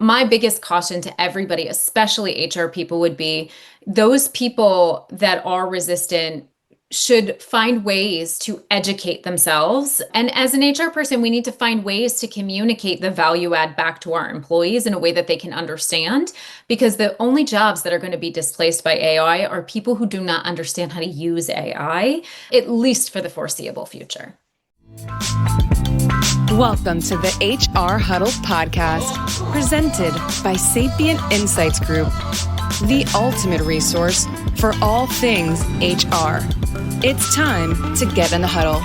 My biggest caution to everybody, especially HR people, would be those people that are resistant should find ways to educate themselves. And as an HR person, we need to find ways to communicate the value add back to our employees in a way that they can understand, because the only jobs that are going to be displaced by AI are people who do not understand how to use AI, at least for the foreseeable future. Welcome to the HR Huddle podcast, presented by Sapient Insights Group, the ultimate resource for all things HR. It's time to get in the huddle.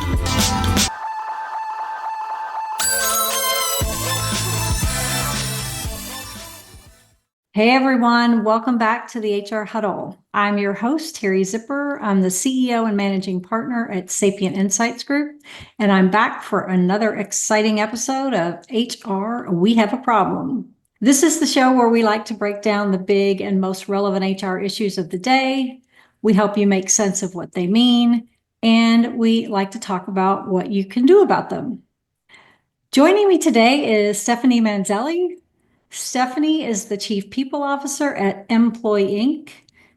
Hey everyone, welcome back to the HR Huddle. I'm your host, Teri Zipper. I'm the CEO and managing partner at Sapient Insights Group, and I'm back for another exciting episode of HR We Have a Problem. This is the show where we like to break down the big and most relevant HR issues of the day. We help you make sense of what they mean, and we like to talk about what you can do about them. Joining me today is Stephanie Manzelli. Stephanie is the Chief People Officer at Employ Inc.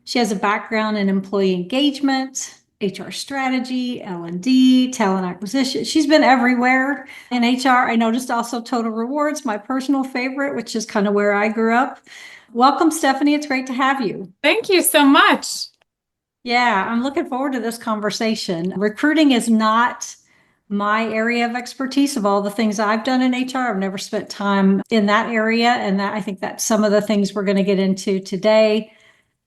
She has a background in employee engagement, HR strategy, L&D, talent acquisition. She's been everywhere in HR. I noticed also Total Rewards, my personal favorite, which is kind of where I grew up. Welcome, Stephanie. It's great to have you. Thank you so much. Yeah, I'm looking forward to this conversation. Recruiting is not my area of expertise. Of all the things I've done in HR, I've never spent time in that area. And I think that's some of the things we're going to get into today.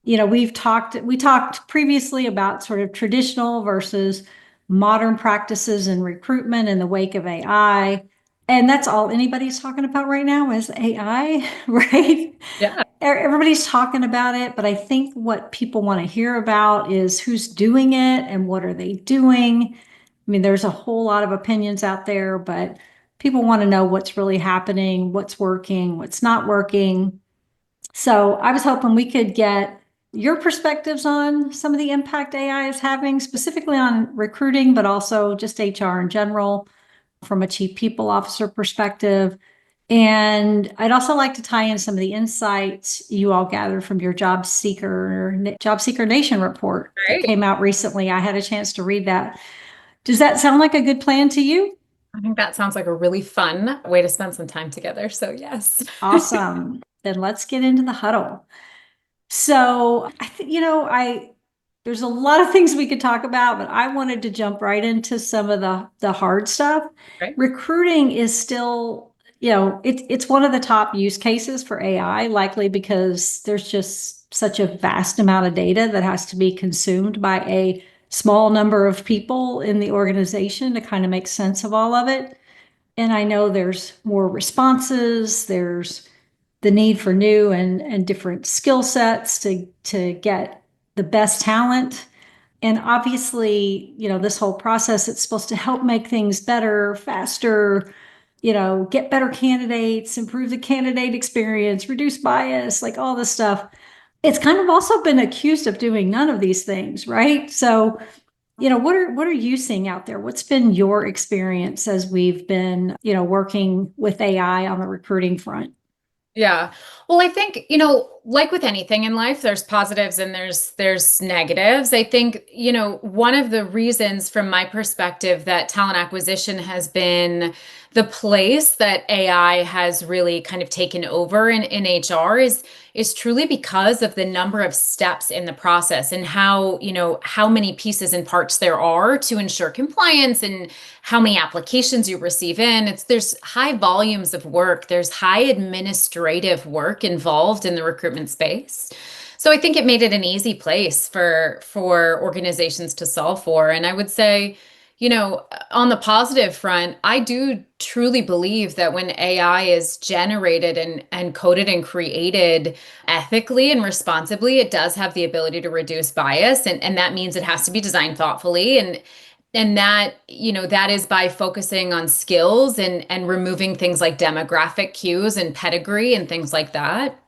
You know, we talked previously about sort of traditional versus modern practices in recruitment in the wake of AI. And that's all anybody's talking about right now is AI, right? Yeah. Everybody's talking about it, but I think what people want to hear about is who's doing it and what are they doing. I mean, there's a whole lot of opinions out there, but people want to know what's really happening, what's working, what's not working. So I was hoping we could get your perspectives on some of the impact AI is having, specifically on recruiting, but also just HR in general from a Chief People Officer perspective. And I'd also like to tie in some of the insights you all gathered from your Job Seeker Nation report that came out recently. I had a chance to read that. Does that sound like a good plan to you? I think that sounds like a really fun way to spend some time together. So yes. Awesome. Then let's get into the huddle. So I think, there's a lot of things we could talk about, but I wanted to jump right into some of the hard stuff. Right. Recruiting is still, it's one of the top use cases for AI, likely because there's just such a vast amount of data that has to be consumed by a small number of people in the organization to kind of make sense of all of it. And I know there's more responses, there's the need for new and different skill sets to get the best talent. And obviously, this whole process, it's supposed to help make things better, faster, get better candidates, improve the candidate experience, reduce bias, like all this stuff. It's kind of also been accused of doing none of these things, right? So, what are you seeing out there? What's been your experience as we've been, working with AI on the recruiting front? Yeah. Well, I think, like with anything in life, there's positives and there's negatives. I think, one of the reasons from my perspective that talent acquisition has been the place that AI has really kind of taken over in HR is truly because of the number of steps in the process and how many pieces and parts there are to ensure compliance and how many applications you receive in. There's high volumes of work. There's high administrative work involved in the recruitment space. So I think it made it an easy place for organizations to solve for. And I would say, on the positive front, I do truly believe that when AI is generated and coded and created ethically and responsibly, it does have the ability to reduce bias. And that means it has to be designed thoughtfully. And that, that is by focusing on skills and removing things like demographic cues and pedigree and things like that.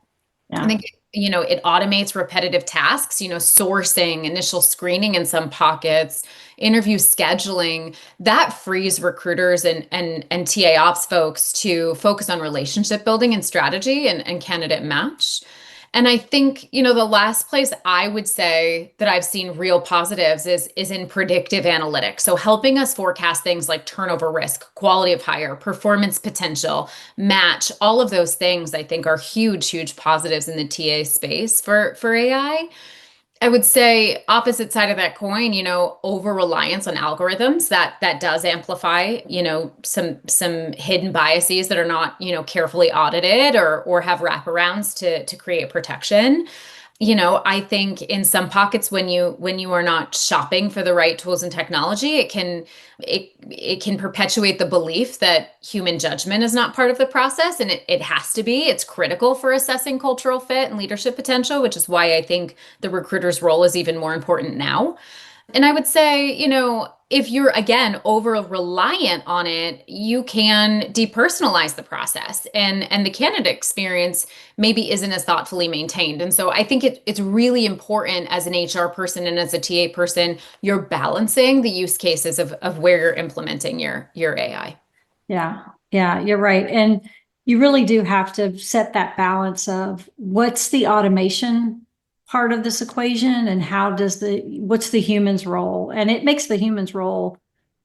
Yeah. I think It automates repetitive tasks, sourcing, initial screening in some pockets, interview scheduling. That frees recruiters and TA ops folks to focus on relationship building and strategy and candidate match. And I think, the last place I would say that I've seen real positives is in predictive analytics. So helping us forecast things like turnover risk, quality of hire, performance potential, match, all of those things I think are huge, huge positives in the TA space for AI. I would say opposite side of that coin, over reliance on algorithms that does amplify, some hidden biases that are not, carefully audited or have wraparounds to create protection. I think in some pockets when you are not shopping for the right tools and technology, it can perpetuate the belief that human judgment is not part of the process, and it has to be. It's critical for assessing cultural fit and leadership potential, which is why I think the recruiter's role is even more important now. And I would say, if you're again over reliant on it, you can depersonalize the process and the candidate experience maybe isn't as thoughtfully maintained. And so I think it's really important as an HR person and as a TA person, you're balancing the use cases of where you're implementing your AI. Yeah, yeah, you're right. And you really do have to set that balance of what's the automation part of this equation and what's the human's role? And it makes the human's role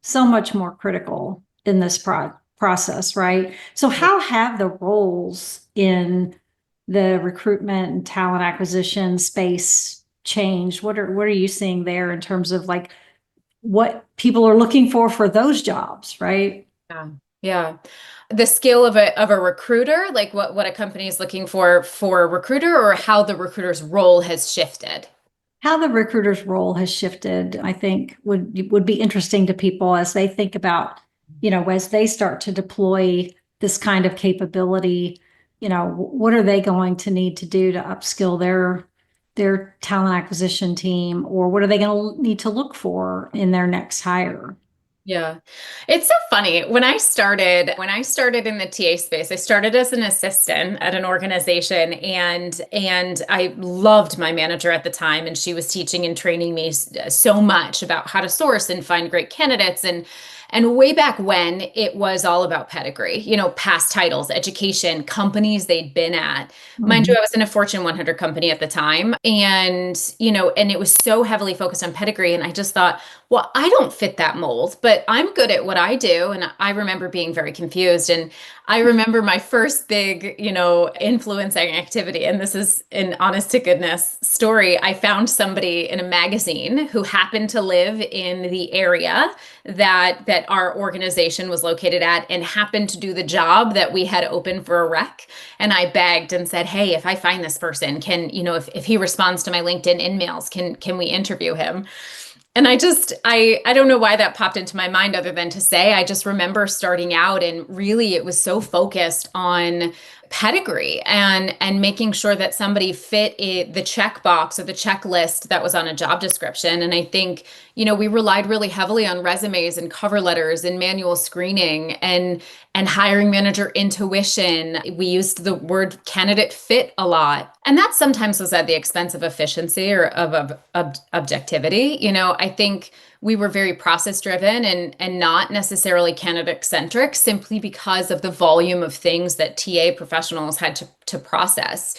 so much more critical in this process, right? So how have the roles in the recruitment and talent acquisition space changed? What are you seeing there in terms of like what people are looking for those jobs, right? Yeah. Yeah. The skill of a recruiter, like what a company is looking for a recruiter, or how the recruiter's role has shifted. How the recruiter's role has shifted, I think would be interesting to people as they think about, as they start to deploy this kind of capability, what are they going to need to do to upskill their talent acquisition team, or what are they going to need to look for in their next hire? Yeah. It's so funny. When I started in the TA space, I started as an assistant at an organization, and I loved my manager at the time, and she was teaching and training me so much about how to source and find great candidates. And way back when, it was all about pedigree, past titles, education, companies they'd been at. Mind you, I was in a Fortune 100 company at the time, and it was so heavily focused on pedigree. And I just thought, well, I don't fit that mold, but I'm good at what I do. And I remember being very confused. And I remember my first big, influencing activity. And this is an honest to goodness story. I found somebody in a magazine who happened to live in the area that our organization was located at and happened to do the job that we had open for a rec. And I begged and said, hey, if I find this person, if he responds to my LinkedIn emails, can we interview him? And I don't know why that popped into my mind other than to say, I just remember starting out and really it was so focused on pedigree and making sure that somebody fit the checkbox or the checklist that was on a job description. And I think, we relied really heavily on resumes and cover letters and manual screening and hiring manager intuition. We used the word candidate fit a lot. And that sometimes was at the expense of efficiency or of objectivity. I think we were very process driven and not necessarily candidate centric simply because of the volume of things that TA professionals had to process.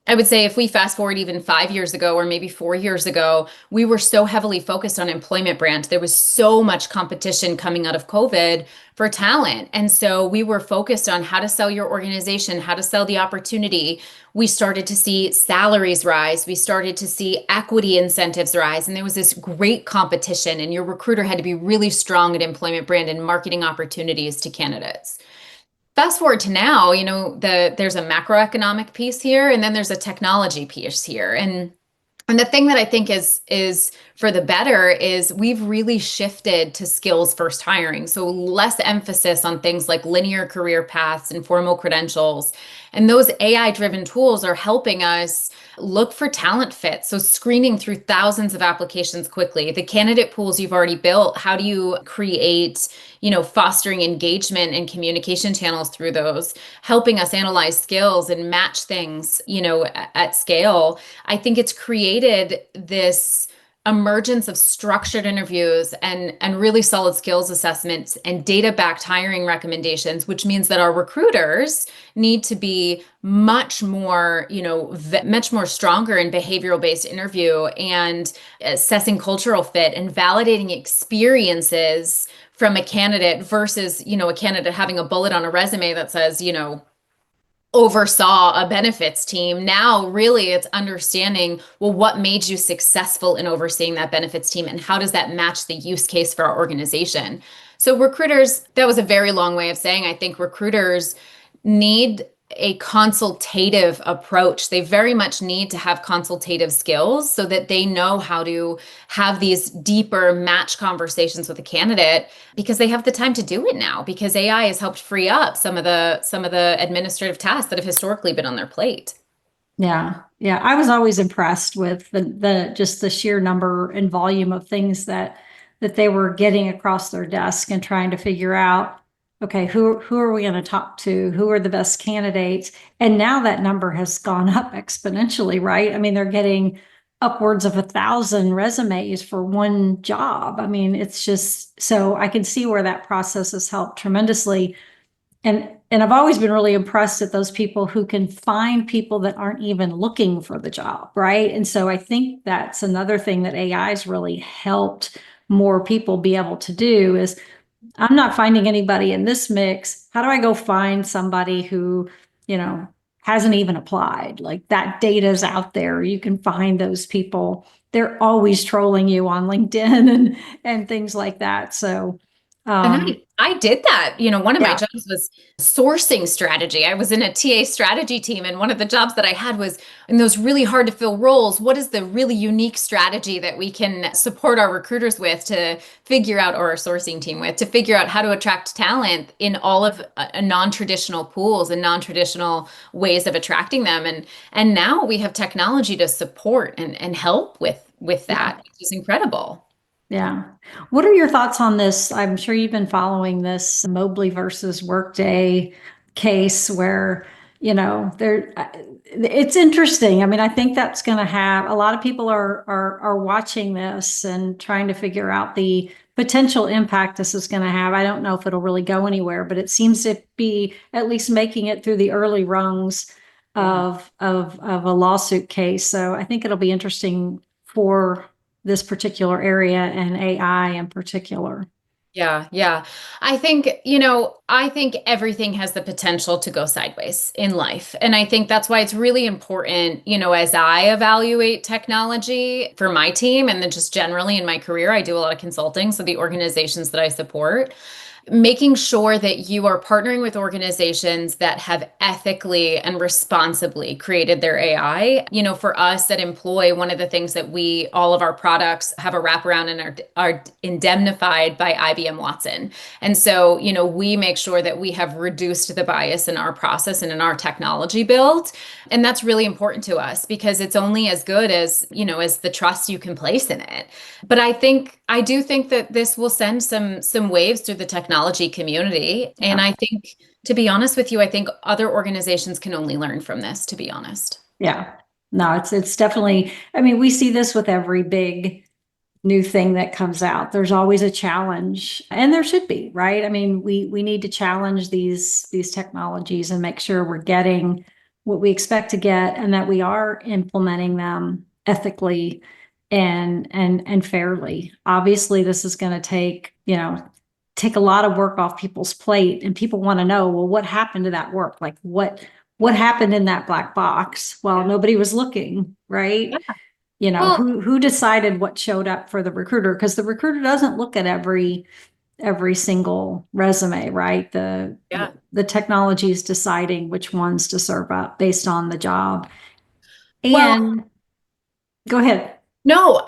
I would say if we fast forward even 5 years ago or maybe 4 years ago, we were so heavily focused on employment brand. There was so much competition coming out of COVID for talent. And so we were focused on how to sell your organization, how to sell the opportunity. We started to see salaries rise. We started to see equity incentives rise. And there was this great competition, and your recruiter had to be really strong at employment brand and marketing opportunities to candidates. Fast forward to now, there's a macroeconomic piece here, and then there's a technology piece here. And the thing that I think is for the better is we've really shifted to skills first hiring. So less emphasis on things like linear career paths and formal credentials, And those AI driven tools are helping us look for talent fit. So screening through thousands of applications quickly, the candidate pools you've already built, how do you create, fostering engagement and communication channels through those, helping us analyze skills and match things, at scale. I think it's created this emergence of structured interviews and really solid skills assessments and data-backed hiring recommendations, which means that our recruiters need to be much more, much more stronger in behavioral-based interview and assessing cultural fit and validating experiences from a candidate versus, a candidate having a bullet on a resume that says, oversaw a benefits team. Now, really, it's understanding, well, what made you successful in overseeing that benefits team, and how does that match the use case for our organization? So, recruiters, that was a very long way of saying, I think recruiters need a consultative approach. They very much need to have consultative skills so that they know how to have these deeper match conversations with a candidate, because they have the time to do it now, because AI has helped free up some of the administrative tasks that have historically been on their plate. Yeah. Yeah. I was always impressed with the just the sheer number and volume of things that they were getting across their desk and trying to figure out, okay, who are we going to talk to? Who are the best candidates? And now that number has gone up exponentially, right? I mean, they're getting upwards of 1,000 resumes for one job. I mean, it's just, so I can see where that process has helped tremendously. And I've always been really impressed at those people who can find people that aren't even looking for the job, right? And so I think that's another thing that AI has really helped more people be able to do is, I'm not finding anybody in this mix. How do I go find somebody who, hasn't even applied? Like, that data's out there. You can find those people. They're always trolling you on LinkedIn and things like that. So, And um, I did that. One of my yeah, jobs was sourcing strategy. I was in a TA strategy team, and one of the jobs that I had was in those really hard to fill roles. What is the really unique strategy that we can support our recruiters with to figure out, or our sourcing team with, to figure out how to attract talent in all of non-traditional pools and non-traditional ways of attracting them. And now we have technology to support and help with yeah. that, which is incredible. Yeah. What are your thoughts on this? I'm sure you've been following this Mobley versus Workday case where, there it's interesting. I mean, I think that's going to have a lot of people are watching this and trying to figure out the potential impact this is going to have. I don't know if it'll really go anywhere, but it seems to be at least making it through the early rungs of a lawsuit case. So I think it'll be interesting for this particular area and AI in particular. Yeah, yeah. I think everything has the potential to go sideways in life. And I think that's why it's really important, as I evaluate technology for my team and then just generally in my career, I do a lot of consulting. So the organizations that I support, making sure that you are partnering with organizations that have ethically and responsibly created their AI. For us at Employ, one of the things that all of our products have a wraparound and are indemnified by IBM Watson. And so, we make sure that we have reduced the bias in our process and in our technology build. And that's really important to us because it's only as good as the trust you can place in it. But I do think that this will send some waves through the technology community. And Yeah. I think, to be honest with you, I think other organizations can only learn from this, to be honest. Yeah. No, it's definitely, I mean, we see this with every big new thing that comes out. There's always a challenge, and there should be, right? I mean, we need to challenge these technologies and make sure we're getting what we expect to get and that we are implementing them ethically and fairly. Obviously, this is going to take a lot of work off people's plate, and people want to know, well, what happened to that work? Like what happened in that black box? Well, nobody was looking, right? Well, Who decided what showed up for the recruiter? Because the recruiter doesn't look at every single resume, right? yeah. The technology is deciding which ones to serve up based on the job. Well, And go ahead. no,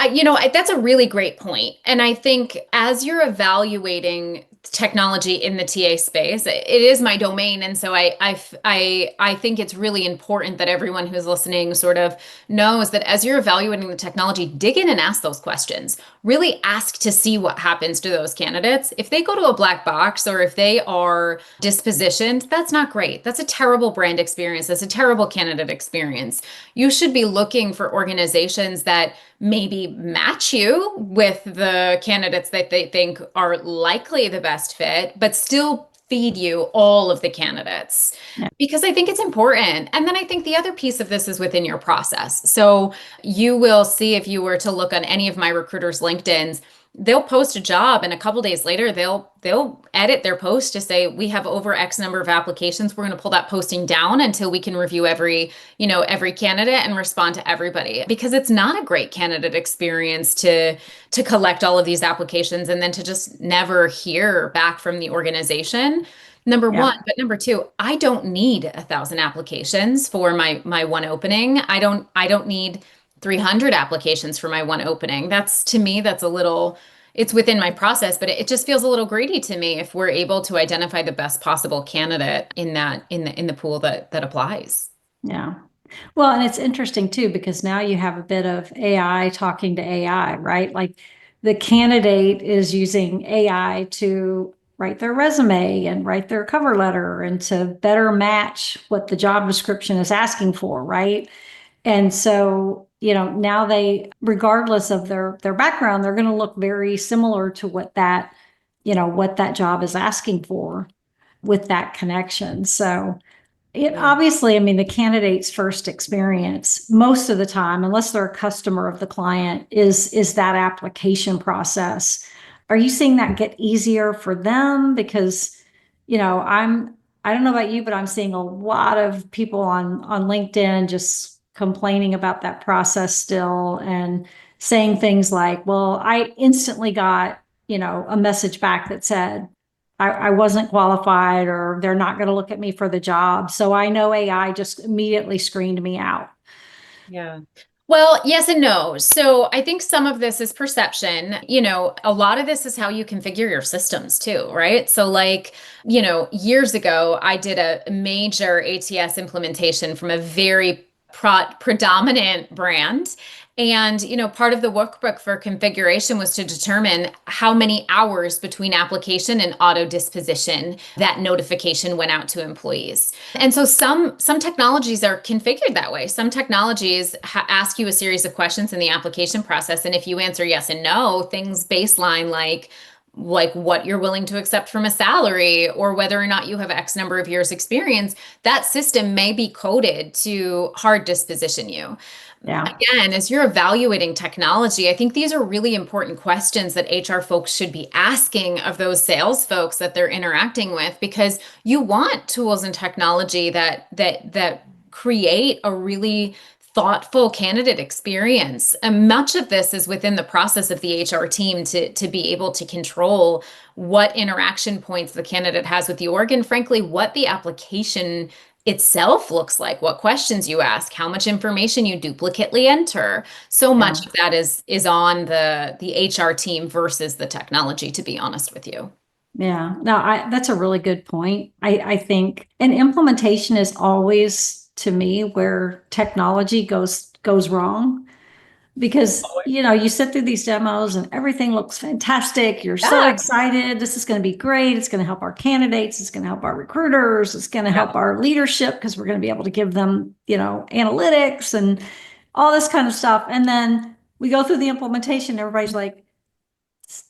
that's a really great point. And I think as you're evaluating technology in the TA space. It is my domain, and so I think it's really important that everyone who's listening sort of knows that as you're evaluating the technology, dig in and ask those questions. Really ask to see what happens to those candidates. If they go to a black box or if they are dispositioned, that's not great. That's a terrible brand experience. That's a terrible candidate experience. You should be looking for organizations that maybe match you with the candidates that they think are likely the best fit, but still feed you all of the candidates Yeah. because I think it's important. And then I think the other piece of this is within your process. So you will see if you were to look on any of my recruiters' LinkedIn's, they'll post a job and a couple days later they'll edit their post to say we have over X number of applications. We're going to pull that posting down until we can review every candidate and respond to everybody because it's not a great candidate experience to collect all of these applications and then to just never hear back from the organization. Number Yeah. one, but number two, I don't need 1,000 applications for my one opening. I don't need 300 applications for my one opening. That's to me, that's a little, it's within my process, but it just feels a little greedy to me if we're able to identify the best possible candidate in the pool that applies. Yeah. Well, and it's interesting too, because now you have a bit of AI talking to AI, right? Like the candidate is using AI to write their resume and write their cover letter and to better match what the job description is asking for, right? And so, now regardless of their background, they're going to look very similar to what that job is asking for with that connection. So, Yeah. obviously, I mean, the candidate's first experience, most of the time, unless they're a customer of the client, is that application process. Are you seeing that get easier for them? Because, I don't know about you, but I'm seeing a lot of people on LinkedIn just complaining about that process still and saying things like, well, I instantly got, a message back that said, I wasn't qualified or they're not going to look at me for the job. So I know AI just immediately screened me out. Yeah. Well, yes and no. So I think some of this is perception. A lot of this is how you configure your systems too, right? So years ago, I did a major ATS implementation from a very predominant brand. And, part of the workbook for configuration was to determine how many hours between application and auto disposition that notification went out to employees. And so some technologies are configured that way. Some technologies ask you a series of questions in the application process. And if you answer yes and no, things baseline like what you're willing to accept from a salary or whether or not you have X number of years experience, that system may be coded to hard disposition you. Yeah. Again, as you're evaluating technology, I think these are really important questions that HR folks should be asking of those sales folks that they're interacting with, because you want tools and technology that create a really thoughtful candidate experience. And much of this is within the process of the HR team to be able to control what interaction points the candidate has with the org, and frankly, what the application itself looks like, what questions you ask, how much information you duplicately enter. So Yeah. much of that is on the HR team versus the technology, to be honest with you. Yeah. No, that's a really good point. I think an implementation is always, to me, where technology goes wrong. Because, you sit through these demos and everything looks fantastic. You're so Yeah. excited. This is going to be great. It's going to help our candidates. It's going to help our recruiters. It's going to help our leadership because we're going to be able to give them, analytics and all this kind of stuff. And then we go through the implementation. Everybody's like,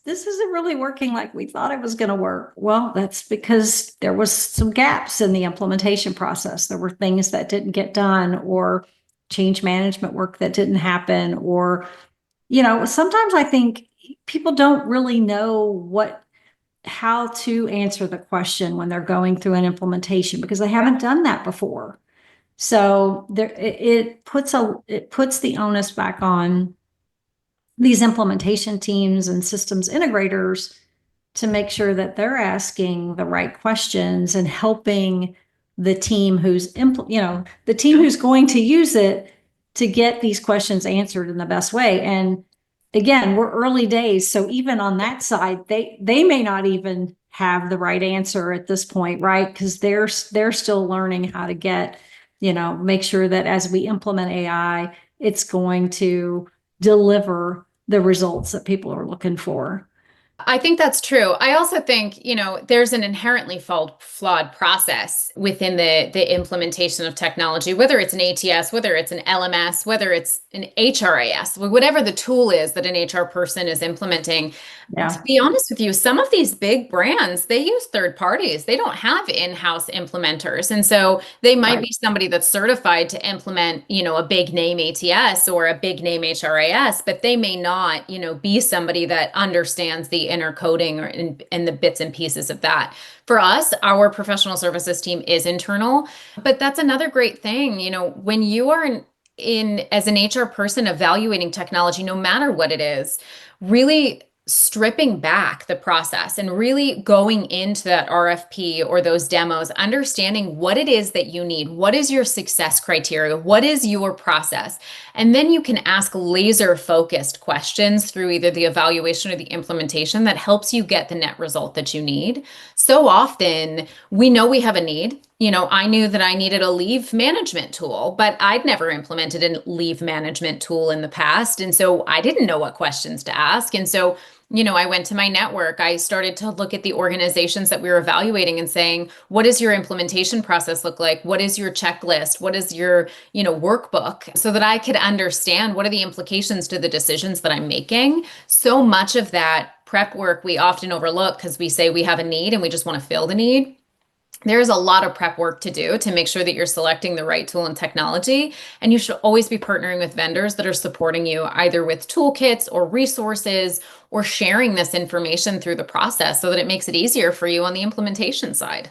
this isn't really working like we thought it was going to work. Well, that's because there was some gaps in the implementation process. There were things that didn't get done, or change management work that didn't happen, or, sometimes I think people don't really know how to answer the question when they're going through an implementation because they haven't done that before. So it puts the onus back on these implementation teams and systems integrators to make sure that they're asking the right questions and helping the team the team who's going to use it to get these questions answered in the best way. And again, we're early days. So even on that side, they may not even have the right answer at this point, right? Because they're still learning how to make sure that as we implement AI, it's going to deliver the results that people are looking for. I think that's true. I also think, there's an inherently flawed process within the implementation of technology, whether it's an ATS, whether it's an LMS, whether it's an HRIS, whatever the tool is that an HR person is implementing. Yeah. To be honest with you, some of these big brands, they use third parties. They don't have in-house implementers. And so they might be somebody that's certified to implement, a big name ATS or a big name HRIS, but they may not, be somebody that understands the inner coding and the bits and pieces of that. For us, our professional services team is internal, but that's another great thing. When you are in as an HR person evaluating technology, no matter what it is, really stripping back the process and really going into that RFP or those demos, understanding what it is that you need. What is your success criteria? What is your process? And then you can ask laser focused questions through either the evaluation or the implementation that helps you get the net result that you need. So often we know we have a need. I knew that I needed a leave management tool, but I'd never implemented a leave management tool in the past. And so I didn't know what questions to ask. And so I went to my network. I started to look at the organizations that we were evaluating and saying, what does your implementation process look like? What is your checklist? What is your, workbook? So that I could understand what are the implications to the decisions that I'm making. So much of that prep work we often overlook because we say we have a need and we just want to fill the need. There's a lot of prep work to do to make sure that you're selecting the right tool and technology. And you should always be partnering with vendors that are supporting you either with toolkits or resources or sharing this information through the process so that it makes it easier for you on the implementation side.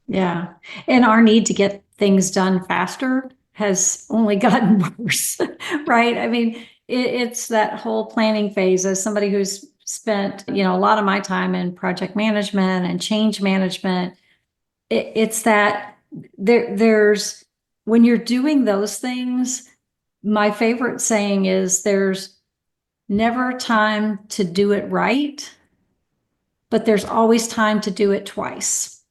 Yeah. And our need to get things done faster has only gotten worse, right? I mean, it's that whole planning phase. As somebody who's spent, a lot of my time in project management and change management, it's that there's when you're doing those things, my favorite saying is there's never time to do it right, but there's always time to do it twice.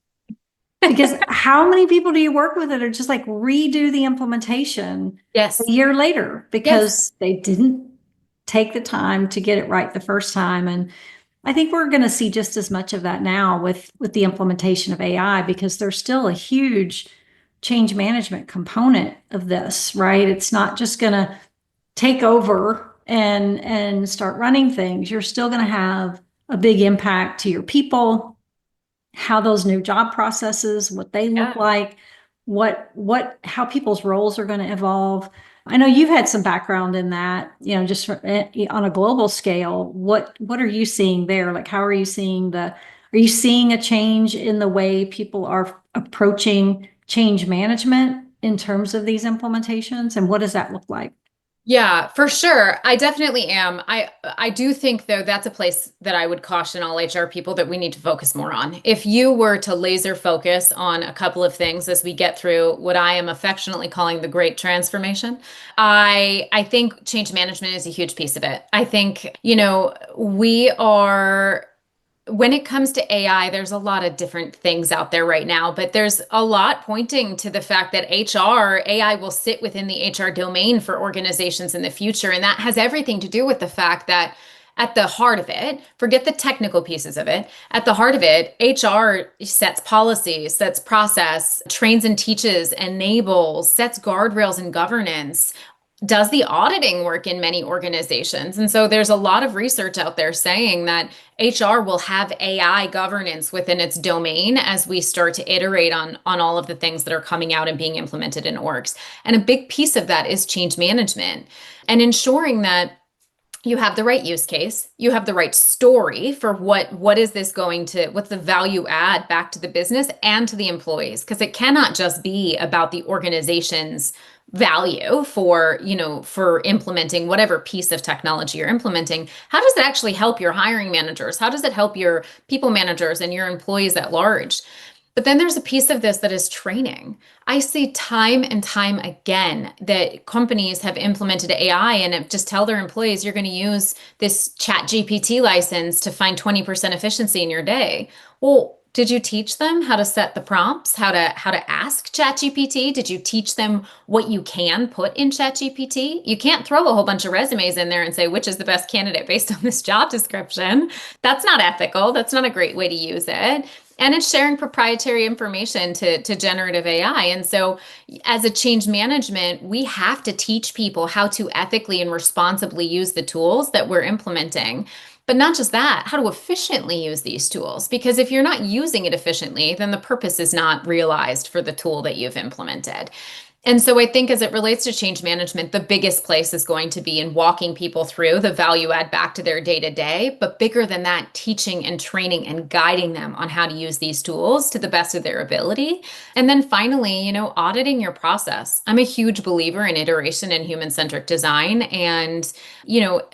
Because how many people do you work with that are just like redo the implementation Yes. a year later because they didn't take the time to get it right the first time? And I think we're going to see just as much of that now with the implementation of AI, because there's still a huge change management component of this, right? It's not just going to take over and start running things. You're still going to have a big impact to your people, how those new job processes, what they look like, how people's roles are going to evolve. I know you've had some background in that, just on a global scale. What are you seeing there? Like, how are you seeing are you seeing a change in the way people are approaching change management in terms of these implementations? And what does that look like? Yeah, for sure. I definitely am. I do think, though, that's a place that I would caution all HR people that we need to focus more on. If you were to laser focus on a couple of things as we get through what I am affectionately calling the great transformation, I think change management is a huge piece of it. I think, we are when it comes to AI, there's a lot of different things out there right now, but there's a lot pointing to the fact that AI will sit within the HR domain for organizations in the future. And that has everything to do with the fact that at the heart of it, forget the technical pieces of it, at the heart of it, HR sets policies, sets process, trains and teaches, enables, sets guardrails and governance, does the auditing work in many organizations. And so there's a lot of research out there saying that HR will have AI governance within its domain as we start to iterate on all of the things that are coming out and being implemented in orgs. And a big piece of that is change management and ensuring that you have the right use case, you have the right story for what is this going to, what's the value add back to the business and to the employees? Because it cannot just be about the organization's value for implementing whatever piece of technology you're implementing. How does it actually help your hiring managers? How does it help your people managers and your employees at large? But then there's a piece of this that is training. I see time and time again that companies have implemented AI and just tell their employees you're going to use this chat GPT license to find 20% efficiency in your day. Well, did you teach them how to set the prompts, how to ask ChatGPT? Did you teach them what you can put in ChatGPT? You can't throw a whole bunch of resumes in there and say which is the best candidate based on this job description. That's not ethical. That's not a great way to use it. And it's sharing proprietary information to generative AI. And so, as a change management, we have to teach people how to ethically and responsibly use the tools that we're implementing. But not just that, how to efficiently use these tools. Because if you're not using it efficiently, then the purpose is not realized for the tool that you've implemented. And so I think as it relates to change management, the biggest place is going to be in walking people through the value add back to their day to day. But bigger than that, teaching and training and guiding them on how to use these tools to the best of their ability. And then finally, auditing your process. I'm a huge believer in iteration and human centric design. And,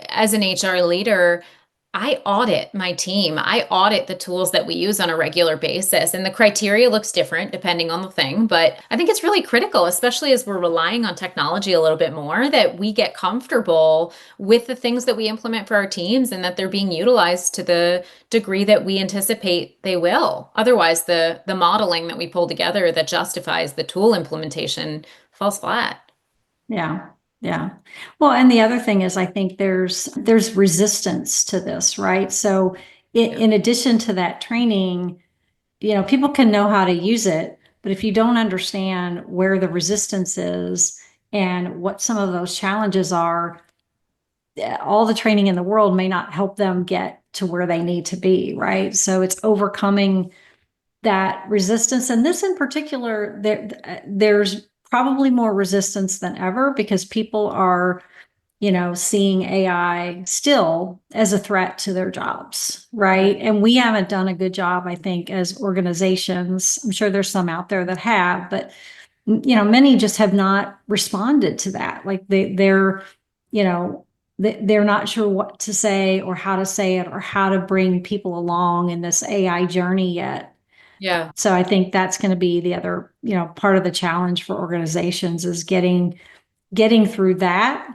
as an HR leader, I audit my team. I audit the tools that we use on a regular basis. And the criteria looks different depending on the thing. But I think it's really critical, especially as we're relying on technology a little bit more, that we get comfortable with the things that we implement for our teams and that they're being utilized to the degree that we anticipate they will. Otherwise, the modeling that we pull together that justifies the tool implementation falls flat. Yeah. Yeah. Well, and the other thing is, I think there's resistance to this, right? So in addition to that training, people can know how to use it, but if you don't understand where the resistance is and what some of those challenges are, all the training in the world may not help them get to where they need to be, right? So it's overcoming that resistance. And this in particular, there's probably more resistance than ever because people are, seeing AI still as a threat to their jobs, right? And we haven't done a good job, I think, as organizations. I'm sure there's some out there that have, but many just have not responded to that. Like they're not sure what to say or how to say it or how to bring people along in this AI journey yet. Yeah. So I think that's going to be the other, part of the challenge for organizations is getting through that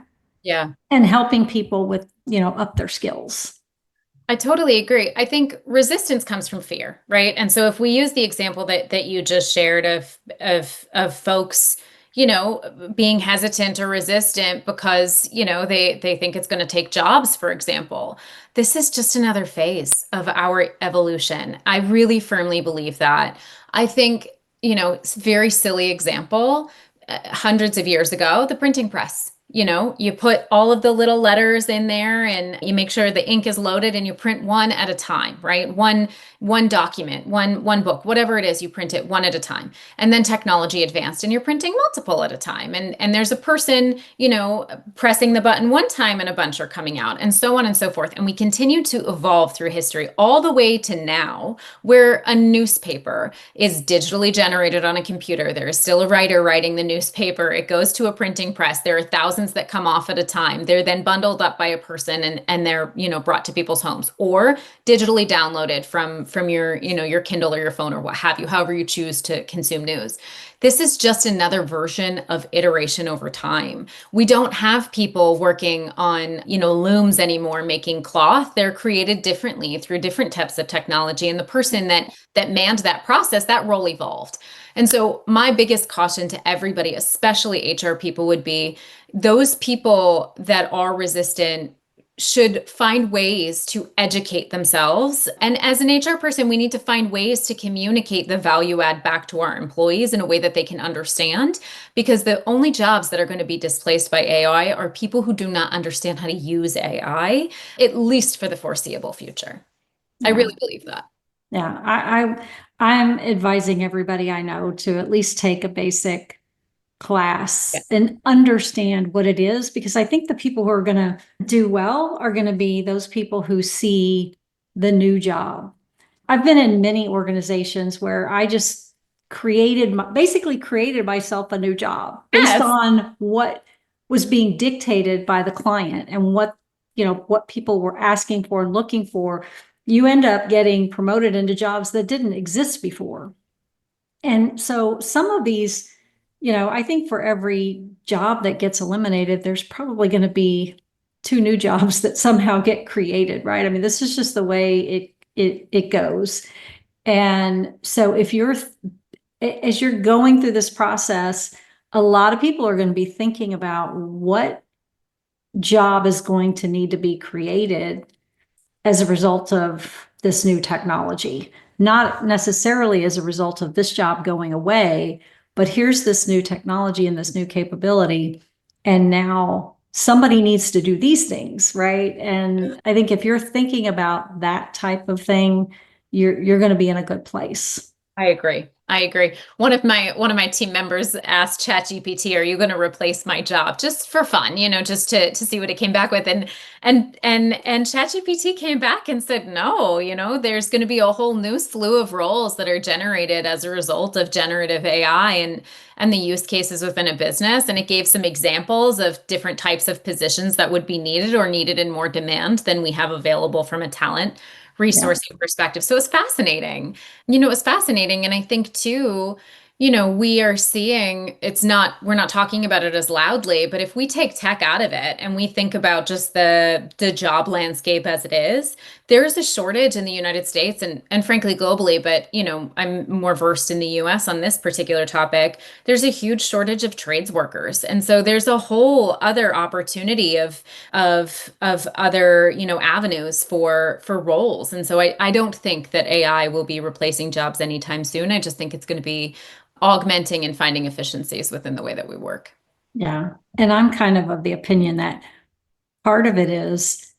Yeah. and helping people with, up their skills. I totally agree. I think resistance comes from fear, right? And so if we use the example that you just shared of folks, being hesitant or resistant because, they think it's going to take jobs, for example. This is just another phase of our evolution. I really firmly believe that. I think, it's a very silly example. Hundreds of years ago, the printing press. You put all of the little letters in there and you make sure the ink is loaded and you print one at a time, right? One document, one book, whatever it is, you print it one at a time. And then technology advanced and you're printing multiple at a time. And there's a person, pressing the button one time and a bunch are coming out and so on and so forth. And we continue to evolve through history all the way to now where a newspaper is digitally generated on a computer. There is still a writer writing the newspaper. It goes to a printing press. There are thousands that come off at a time. They're then bundled up by a person and they're, brought to people's homes or digitally downloaded from your, your Kindle or your phone or what have you, however you choose to consume news. This is just another version of iteration over time. We don't have people working on, looms anymore making cloth. They're created differently through different types of technology. And the person that manned that process, that role evolved. And so my biggest caution to everybody, especially HR people, would be those people that are resistant should find ways to educate themselves. And as an HR person, we need to find ways to communicate the value add back to our employees in a way that they can understand, because the only jobs that are going to be displaced by AI are people who do not understand how to use AI, at least for the foreseeable future. Yeah. I really believe that. Yeah, I'm advising everybody I know to at least take a basic class and understand what it is, because I think the people who are going to do well are going to be those people who see the new job. I've been in many organizations where I just basically created myself a new job based on what was being dictated by the client and what people were asking for and looking for. You end up getting promoted into jobs that didn't exist before. And so some of these, I think for every job that gets eliminated, there's probably going to be two new jobs that somehow get created, right? I mean, this is just the way it goes. And so as you're going through this process, a lot of people are going to be thinking about what job is going to need to be created as a result of this new technology, not necessarily as a result of this job going away, but here's this new technology and this new capability. And now somebody needs to do these things, right? And I think if you're thinking about that type of thing, you're going to be in a good place. I agree. I agree. One of my team members asked ChatGPT, "Are you going to replace my job?" Just for fun, just to see what it came back with. And ChatGPT came back and said, "No, there's going to be a whole new slew of roles that are generated as a result of generative AI and the use cases within a business." And it gave some examples of different types of positions that would be needed or needed in more demand than we have available from a talent Yeah. resourcing perspective. So it's fascinating. It's fascinating. And I think too, we are seeing we're not talking about it as loudly, but if we take tech out of it and we think about just the job landscape as it is, there's a shortage in the United States and frankly globally, but I'm more versed in the US on this particular topic. There's a huge shortage of trades workers. And so there's a whole other opportunity of other, avenues for roles. And so I don't think that AI will be replacing jobs anytime soon. I just think it's going to be augmenting and finding efficiencies within the way that we work. Yeah. And I'm kind of the opinion that part of it is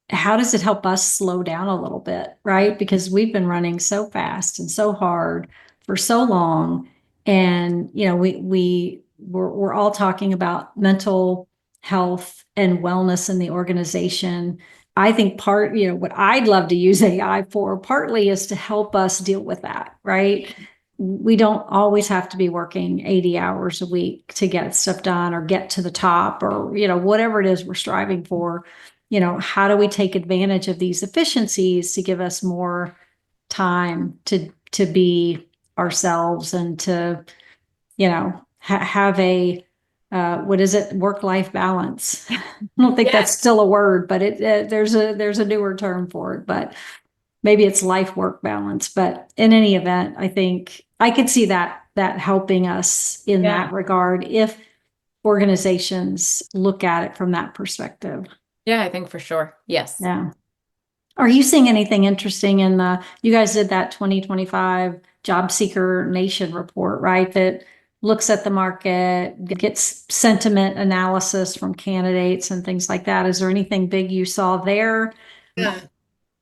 how does it help us slow down a little bit, right? Because we've been running so fast and so hard for so long. And, we're all talking about mental health and wellness in the organization. I think what I'd love to use AI for partly is to help us deal with that, right? We don't always have to be working 80 hours a week to get stuff done or get to the top or, whatever it is we're striving for. How do we take advantage of these efficiencies to give us more time to be ourselves and to, have a, what is it? Work-life balance. I don't think that's Yes. still a word, but there's a newer term for it, but maybe it's life-work balance. But in any event, I think I could see that helping us in Yeah. that regard if organizations look at it from that perspective. Yeah, I think for sure. Yes. Yeah. Are you seeing anything interesting you guys did that 2025 Job Seeker Nation report, right? That looks at the market, gets sentiment analysis from candidates and things like that. Is there anything big you saw there? Yeah.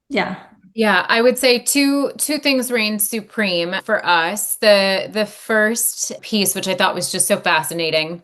Yeah. Yeah, I would say two things reign supreme for us. The first piece, which I thought was just so fascinating,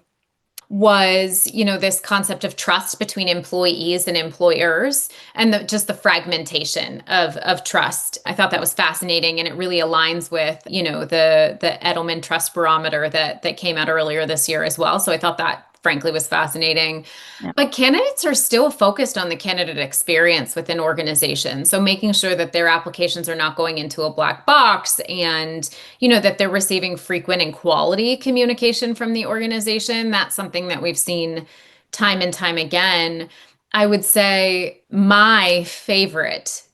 was, this concept of trust between employees and employers and just the fragmentation of trust. I thought that was fascinating, and it really aligns with, the Edelman Trust Barometer that came out earlier this year as well. So I thought that frankly was fascinating. Yeah. But candidates are still focused on the candidate experience within organizations. So making sure that their applications are not going into a black box and, that they're receiving frequent and quality communication from the organization. That's something that we've seen time and time again. I would say my favorite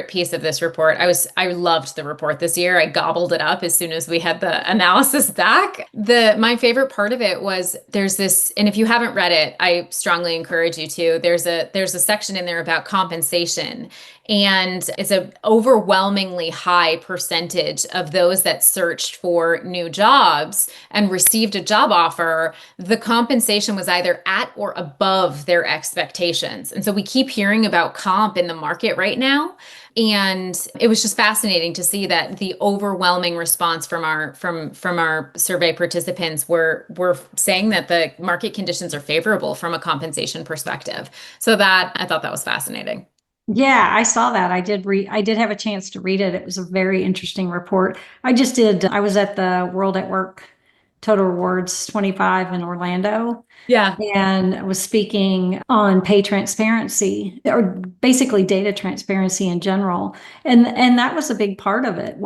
piece of this report. I loved the report this year. I gobbled it up as soon as we had the analysis back. My favorite part of it was there's this, and if you haven't read it, I strongly encourage you to. There's a section in there about compensation, and it's an overwhelmingly high percentage of those that searched for new jobs and received a job offer. The compensation was either at or above their expectations. And so we keep hearing about comp in the market right now. And it was just fascinating to see that the overwhelming response from our survey participants were saying that the market conditions are favorable from a compensation perspective. So I thought that was fascinating. Yeah, I saw that. I did have a chance to read it. It was a very interesting report. I was at the World at Work Total Rewards 25 in Orlando. Yeah. And I was speaking on pay transparency or basically data transparency in general. And that was a big part of it.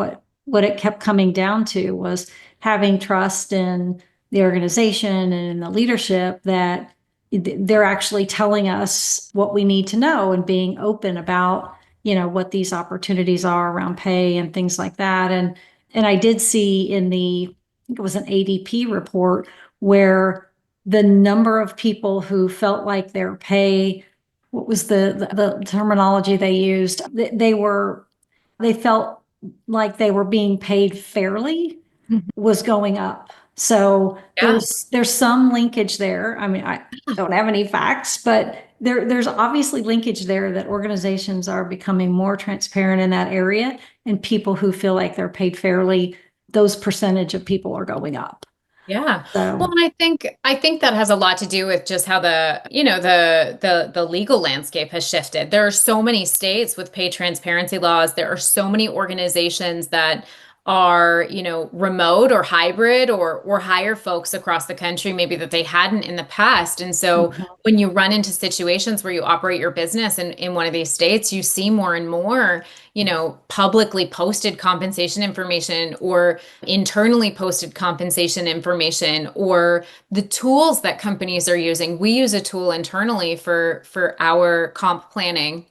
what it kept coming down to was having trust in the organization and in the leadership that they're actually telling us what we need to know and being open about, what these opportunities are around pay and things like that. And I did see in I think it was an ADP report where the number of people who felt like their pay, what was the terminology they used? They felt like they were being paid fairly Mhm. was going up. So Yeah. there's some linkage there. I mean, I don't have any facts, but there's obviously linkage there that organizations are becoming more transparent in that area, and people who feel like they're paid fairly, those percentage of people are going up. Yeah. Well, So, and I think that has a lot to do with just how the legal landscape has shifted. There are so many states with pay transparency laws. There are so many organizations that are, remote or hybrid or hire folks across the country maybe that they hadn't in the past. And so mhm. when you run into situations where you operate your business in one of these states, you see more and more, publicly posted compensation information or internally posted compensation information or the tools that companies are using. We use a tool internally for our comp planning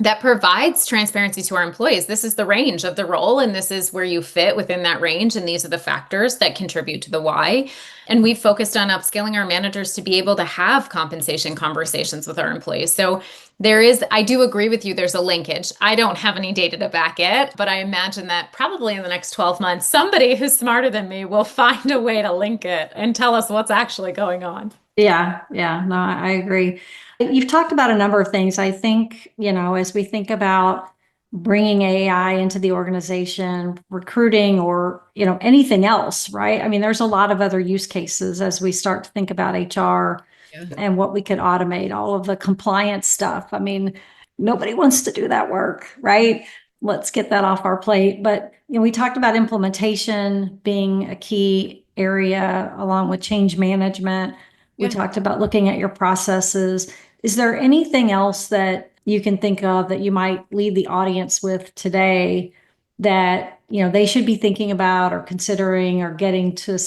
that provides transparency to our employees. This is the range of the role, and this is where you fit within that range, and these are the factors that contribute to the why. And we've focused on upskilling our managers to be able to have compensation conversations with our employees. So I do agree with you, there's a linkage. I don't have any data to back it, but I imagine that probably in the next 12 months, somebody who's smarter than me will find a way to link it and tell us what's actually going on. Yeah, yeah, no, I agree. You've talked about a number of things. I think, as we think about bringing AI into the organization, recruiting, or, anything else, right? I mean, there's a lot of other use cases as we start to think about HR Yeah. and what we could automate, all of the compliance stuff. I mean, nobody wants to do that work, right? Let's get that off our plate. But, we talked about implementation being a key area along with change management. We Yeah. talked about looking at your processes. Is there anything else that you can think of that you might leave the audience with today that, they should be thinking about or considering or getting to,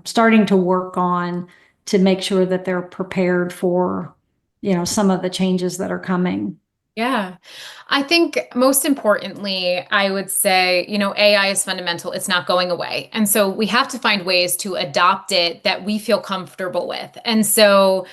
starting to work on to make sure that they're prepared for, some of the changes that are coming? Yeah. I think most importantly, I would say, AI is fundamental. It's not going away. And so we have to find ways to adopt it that we feel comfortable with. And so,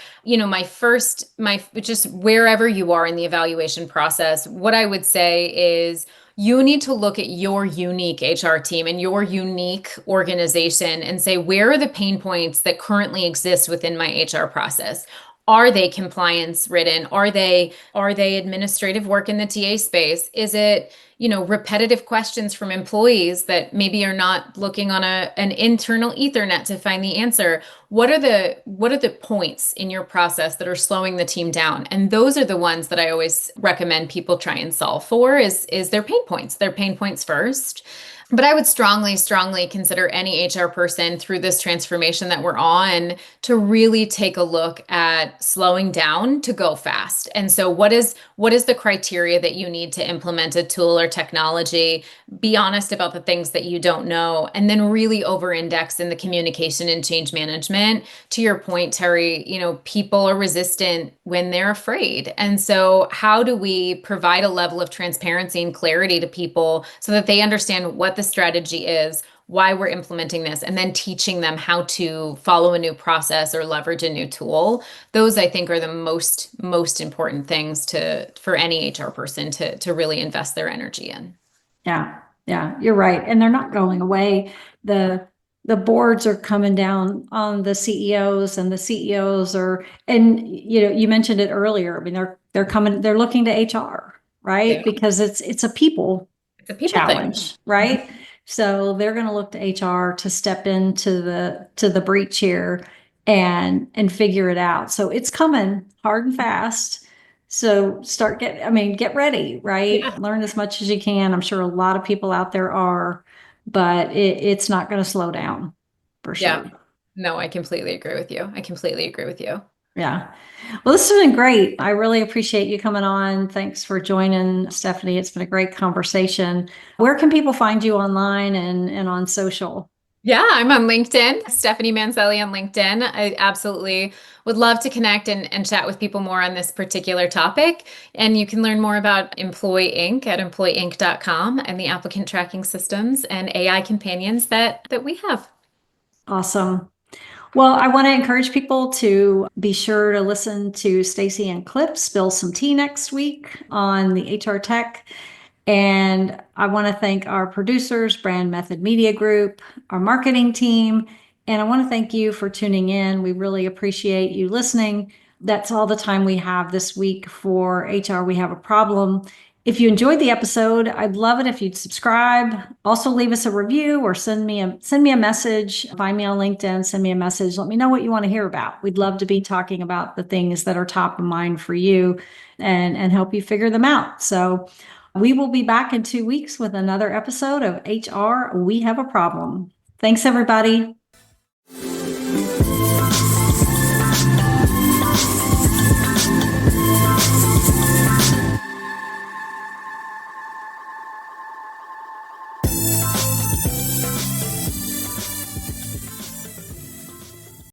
just wherever you are in the evaluation process, what I would say is you need to look at your unique HR team and your unique organization and say, where are the pain points that currently exist within my HR process? Are they compliance ridden? Are they administrative work in the TA space? Is it, repetitive questions from employees that maybe are not looking on an internal Ethernet to find the answer? What are the points in your process that are slowing the team down? And those are the ones that I always recommend people try and solve for is their pain points first. But I would strongly, strongly consider any HR person through this transformation that we're on to really take a look at slowing down to go fast. And so what is the criteria that you need to implement a tool or technology? Be honest about the things that you don't know, and then really over-index in the communication and change management. To your point, Terry, people are resistant when they're afraid. And so how do we provide a level of transparency and clarity to people so that they understand what the strategy is, why we're implementing this, and then teaching them how to follow a new process or leverage a new tool? Those I think are the most important things for any HR person to really invest their energy in. Yeah, yeah, you're right. And they're not going away. The the boards are coming down on the CEOs, and the CEOs are, and you mentioned it earlier. I mean, they're looking to HR, Yeah, right? Because it's a people it's a people thing. challenge, right? So they're going to look to HR to step into the breach here and figure it out. So it's coming hard and fast. So get ready, right? Yeah. Learn as much as you can. I'm sure a lot of people out there are, but it's not going to slow down for Yeah. sure. No, I completely agree with you. I completely agree with you. Yeah. Well, this has been great. I really appreciate you coming on. Thanks for joining, Stephanie. It's been a great conversation. Where can people find you online and on social? Yeah, I'm on LinkedIn, Stephanie Manzelli on LinkedIn. I absolutely would love to connect and chat with people more on this particular topic. And you can learn more about Employ Inc. at employinc.com and the applicant tracking systems and AI companions that we have. Awesome. Well, I want to encourage people to be sure to listen to Stacy and Clip spill some tea next week on the HR Tech. And I want to thank our producers, Brand Method Media Group, our marketing team, and I want to thank you for tuning in. We really appreciate you listening. That's all the time we have this week for HR We Have a Problem. If you enjoyed the episode, I'd love it if you'd subscribe. Also leave us a review or send me a message. Find me on LinkedIn, send me a message. Let me know what you want to hear about. We'd love to be talking about the things that are top of mind for you and help you figure them out. So we will be back in 2 weeks with another episode of HR We Have a Problem. Thanks, everybody.